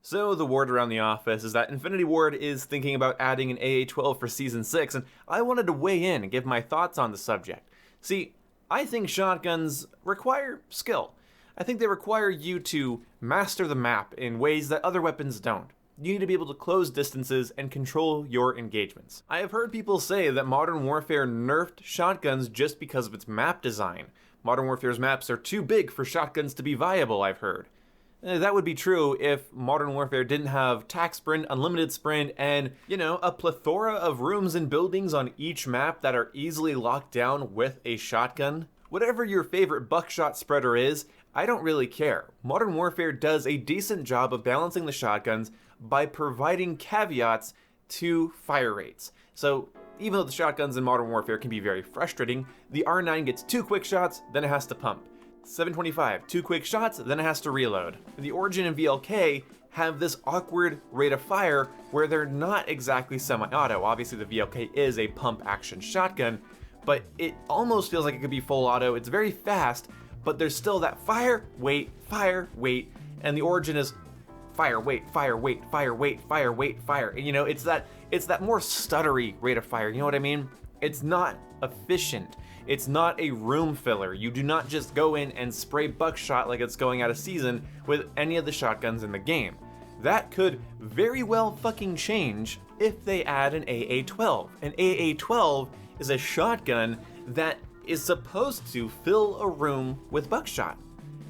So the word around the office is that Infinity Ward is thinking about adding an AA-12 for Season 6, and I wanted to weigh in and give my thoughts on the subject. See, I think shotguns require skill. I think they require you to master the map in ways that other weapons don't. You need to be able to close distances and control your engagements. I have heard people say that Modern Warfare nerfed shotguns just because of its map design. Modern Warfare's maps are too big for shotguns to be viable, I've heard. That would be true if Modern Warfare didn't have tac sprint, unlimited sprint, and, a plethora of rooms and buildings on each map that are easily locked down with a shotgun. Whatever your favorite buckshot spreader is, I don't really care. Modern Warfare does a decent job of balancing the shotguns by providing caveats to fire rates. So even though the shotguns in Modern Warfare can be very frustrating, the R9 gets 2 quick shots, then it has to pump. 725, 2 quick shots, then it has to reload. The Origin and VLK have this awkward rate of fire where they're not exactly semi-auto. Obviously the VLK is a pump action shotgun, but it almost feels like it could be full auto. It's very fast, but there's still that fire, wait, and the Origin is fire, wait, fire, wait, fire, wait, fire, wait, fire. And, it's that more stuttery rate of fire, you know what I mean? It's not efficient. It's not a room filler. You do not just go in and spray buckshot like it's going out of season with any of the shotguns in the game. That could very well fucking change if they add an AA-12. An AA-12 is a shotgun that is supposed to fill a room with buckshot.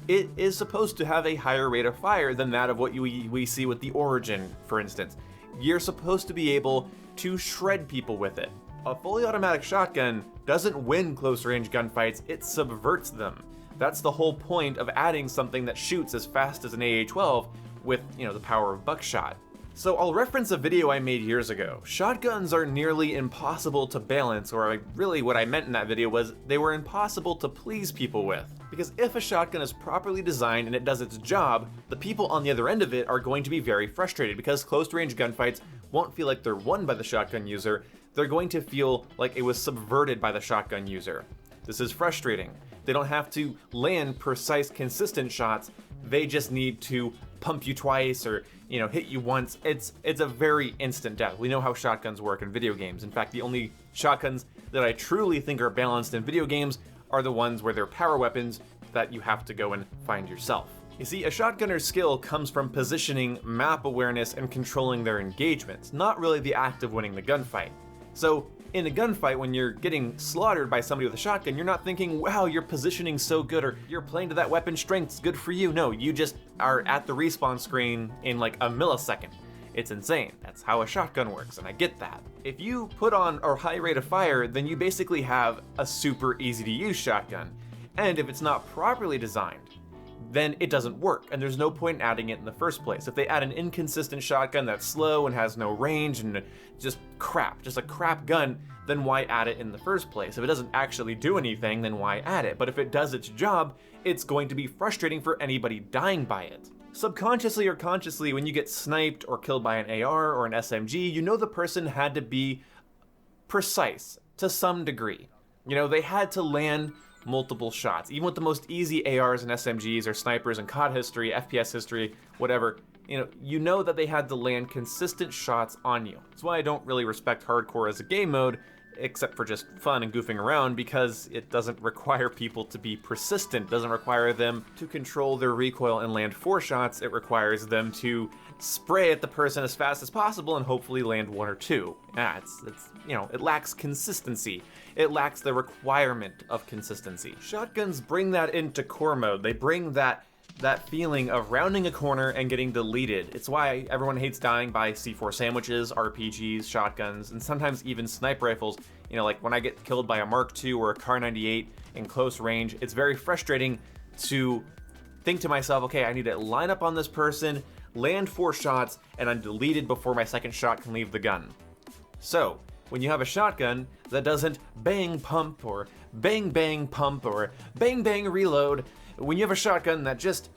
It is supposed to have a higher rate of fire than that of what we see with the Origin, for instance. You're supposed to be able to shred people with it. A fully automatic shotgun doesn't win close-range gunfights, it subverts them. That's the whole point of adding something that shoots as fast as an AA-12 with, the power of buckshot. So I'll reference a video I made years ago. Shotguns are nearly impossible to balance, or really what I meant in that video was they were impossible to please people with. Because if a shotgun is properly designed and it does its job, the people on the other end of it are going to be very frustrated because close-range gunfights won't feel like they're won by the shotgun user, they're going to feel like it was subverted by the shotgun user. This is frustrating. They don't have to land precise, consistent shots, they just need to pump you twice or, hit you once. It's a very instant death. We know how shotguns work in video games. In fact, the only shotguns that I truly think are balanced in video games are the ones where they're power weapons that you have to go and find yourself. You see, a shotgunner's skill comes from positioning, map awareness, and controlling their engagements, not really the act of winning the gunfight. So, in a gunfight, when you're getting slaughtered by somebody with a shotgun, you're not thinking, wow, your positioning's so good, or you're playing to that weapon strength, good for you. No, you just are at the respawn screen in like a millisecond. It's insane. That's how a shotgun works, and I get that. If you put on a high rate of fire, then you basically have a super easy to use shotgun. And if it's not properly designed, then it doesn't work, and there's no point in adding it in the first place. If they add an inconsistent shotgun that's slow and has no range and just a crap gun, then why add it in the first place? If it doesn't actually do anything, then why add it? But if it does its job, it's going to be frustrating for anybody dying by it. Subconsciously or consciously, when you get sniped or killed by an AR or an SMG, you know the person had to be precise to some degree. They had to land multiple shots. Even with the most easy ARs and SMGs or snipers in COD history, FPS history, whatever, you know that they had to land consistent shots on you. That's why I don't really respect hardcore as a game mode, except for just fun and goofing around, because it doesn't require people to be persistent, doesn't require them to control their recoil and land 4 shots, it requires them to spray at the person as fast as possible and hopefully land 1 or 2. It lacks consistency. It lacks the requirement of consistency. Shotguns bring that into core mode. They bring that feeling of rounding a corner and getting deleted. It's why everyone hates dying by C4 sandwiches, RPGs, shotguns, and sometimes even sniper rifles. Like when I get killed by a Mark II or a Kar 98 in close range, it's very frustrating to think to myself, okay, I need to line up on this person, land 4 shots, and I'm deleted before my second shot can leave the gun. So, when you have a shotgun that doesn't bang pump or bang bang pump or bang bang reload, when you have a shotgun that just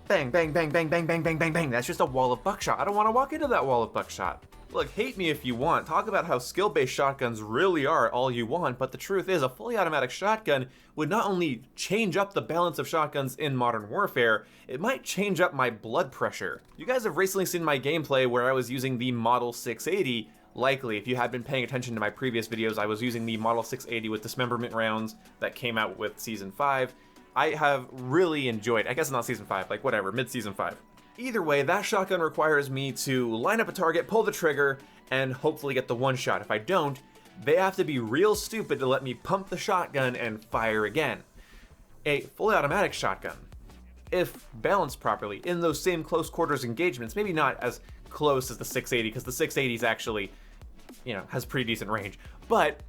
bang bang bang bang bang bang bang bang bang, that's just a wall of buckshot. I don't want to walk into that wall of buckshot. Look, hate me if you want, talk about how skill-based shotguns really are all you want, but the truth is a fully automatic shotgun would not only change up the balance of shotguns in Modern Warfare, it might change up my blood pressure. You guys have recently seen my gameplay where I was using the Model 680. Likely, if you had been paying attention to my previous videos, I was using the Model 680 with dismemberment rounds that came out with Season 5. I have really enjoyed, I guess not Season 5, like whatever, mid-Season 5. Either way, that shotgun requires me to line up a target, pull the trigger, and hopefully get the one shot. If I don't, they have to be real stupid to let me pump the shotgun and fire again. A fully automatic shotgun, if balanced properly in those same close quarters engagements, maybe not as close as the 680, because the 680 is actually, has pretty decent range, but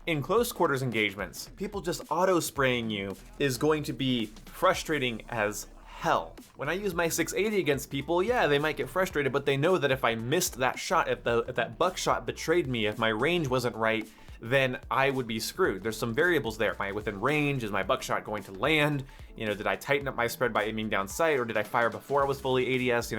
in close quarters engagements, people just auto-spraying you is going to be frustrating as hell. When I use my 680 against people, yeah, they might get frustrated, but they know that if I missed that shot, if that buckshot betrayed me, if my range wasn't right, then I would be screwed. There's some variables there. Am I within range? Is my buckshot going to land? Did I tighten up my spread by aiming down sight, or did I fire before I was fully ADS?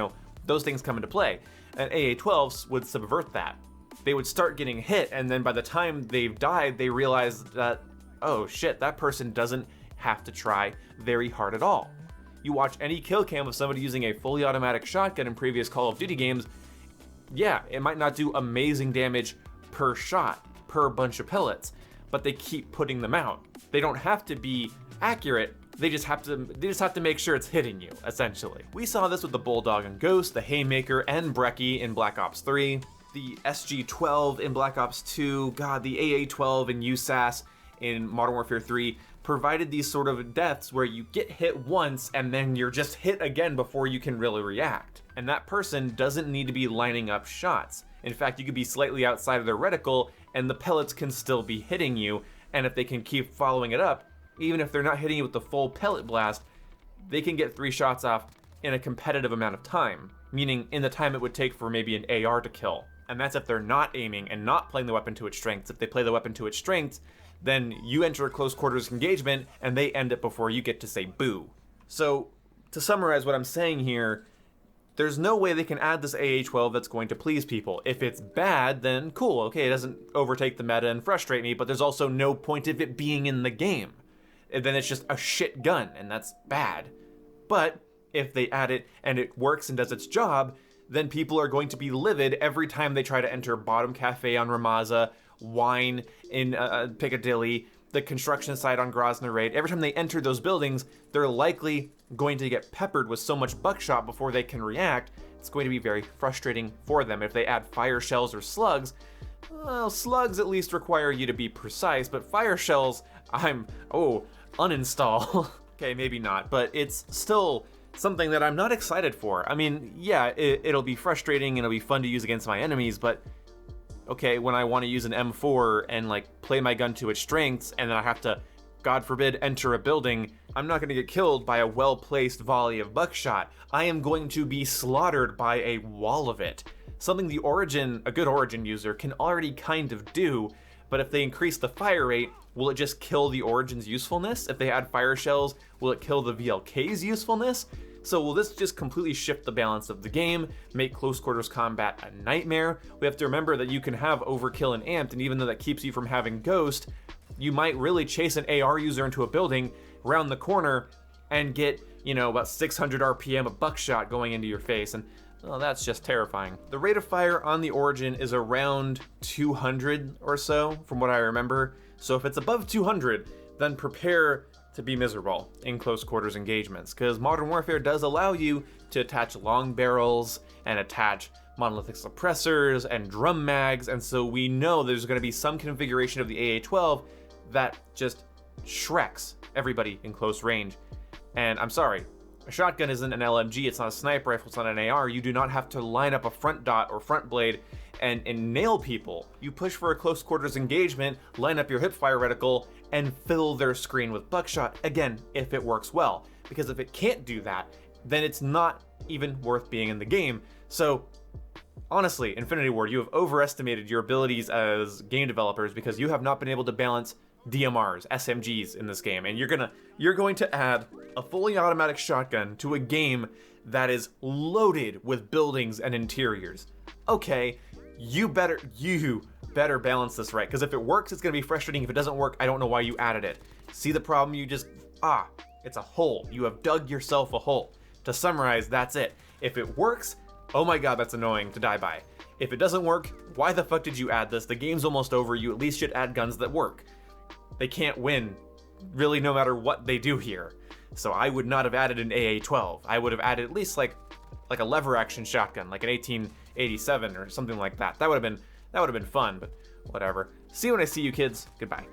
Those things come into play. And AA-12s would subvert that. They would start getting hit, and then by the time they've died, they realize that, oh shit, that person doesn't have to try very hard at all. You watch any kill cam of somebody using a fully automatic shotgun in previous Call of Duty games, yeah, it might not do amazing damage per shot, per bunch of pellets, but they keep putting them out. They don't have to be accurate, they just have to make sure it's hitting you, essentially. We saw this with the Bulldog and Ghost, the Haymaker and Brecci in Black Ops 3, the SG-12 in Black Ops 2, god, the AA-12 in USAS in Modern Warfare 3, provided these sort of deaths where you get hit once and then you're just hit again before you can really react. And that person doesn't need to be lining up shots. In fact, you could be slightly outside of their reticle and the pellets can still be hitting you, and if they can keep following it up, even if they're not hitting you with the full pellet blast, they can get 3 shots off in a competitive amount of time, meaning in the time it would take for maybe an AR to kill. And that's if they're not aiming and not playing the weapon to its strengths. If they play the weapon to its strengths, then you enter a close quarters engagement and they end it before you get to say boo. So, to summarize what I'm saying here, there's no way they can add this AA-12 that's going to please people. If it's bad, then cool, okay, it doesn't overtake the meta and frustrate me, but there's also no point of it being in the game. And then it's just a shit gun, and that's bad. But if they add it and it works and does its job, then people are going to be livid every time they try to enter Bottom Cafe on Ramaza, Wine in Piccadilly, the construction site on Grozny Raid. Every time they enter those buildings, they're likely going to get peppered with so much buckshot before they can react. It's going to be very frustrating for them. If they add fire shells or slugs, well, slugs at least require you to be precise, but fire shells, uninstall. Okay, maybe not, but it's still something that I'm not excited for. I mean, yeah, it'll be frustrating and it'll be fun to use against my enemies, but okay, when I want to use an M4 and play my gun to its strengths, and then I have to, God forbid, enter a building, I'm not going to get killed by a well-placed volley of buckshot. I am going to be slaughtered by a wall of it. Something a good Origin user can already kind of do, but if they increase the fire rate, will it just kill the Origin's usefulness? If they add fire shells, will it kill the VLK's usefulness? So will this just completely shift the balance of the game, make close quarters combat a nightmare? We have to remember that you can have overkill and amped, and even though that keeps you from having Ghost, you might really chase an AR user into a building, round the corner, and get, about 600 RPM of buckshot going into your face, and well, that's just terrifying. The rate of fire on the Origin is around 200 or so, from what I remember. So if it's above 200, then prepare to be miserable in close quarters engagements, because Modern Warfare does allow you to attach long barrels and attach monolithic suppressors and drum mags, and so we know there's going to be some configuration of the AA-12 that just shreks everybody in close range. And I'm sorry, a shotgun isn't an LMG, it's not a sniper rifle, it's not an AR. You do not have to line up a front dot or front blade and nail people. You push for a close quarters engagement, line up your hipfire reticle, and fill their screen with buckshot, again, if it works well. Because if it can't do that, then it's not even worth being in the game. So, honestly, Infinity Ward, you have overestimated your abilities as game developers because you have not been able to balance DMRs, SMGs in this game, and you're going to add a fully automatic shotgun to a game that is loaded with buildings and interiors. Okay, you better balance this right, because if it works, it's gonna be frustrating. If it doesn't work, I don't know why you added it. See the problem? It's a hole. You have dug yourself a hole. To summarize, that's it. If it works, oh my god, that's annoying to die by. If it doesn't work, why the fuck did you add this? The game's almost over. You at least should add guns that work. They can't win, really, no matter what they do here. So I would not have added an AA-12. I would have added at least like a lever action shotgun, like an 1887 or something like that. That would have been fun, but whatever. See you when I see you, kids. Goodbye.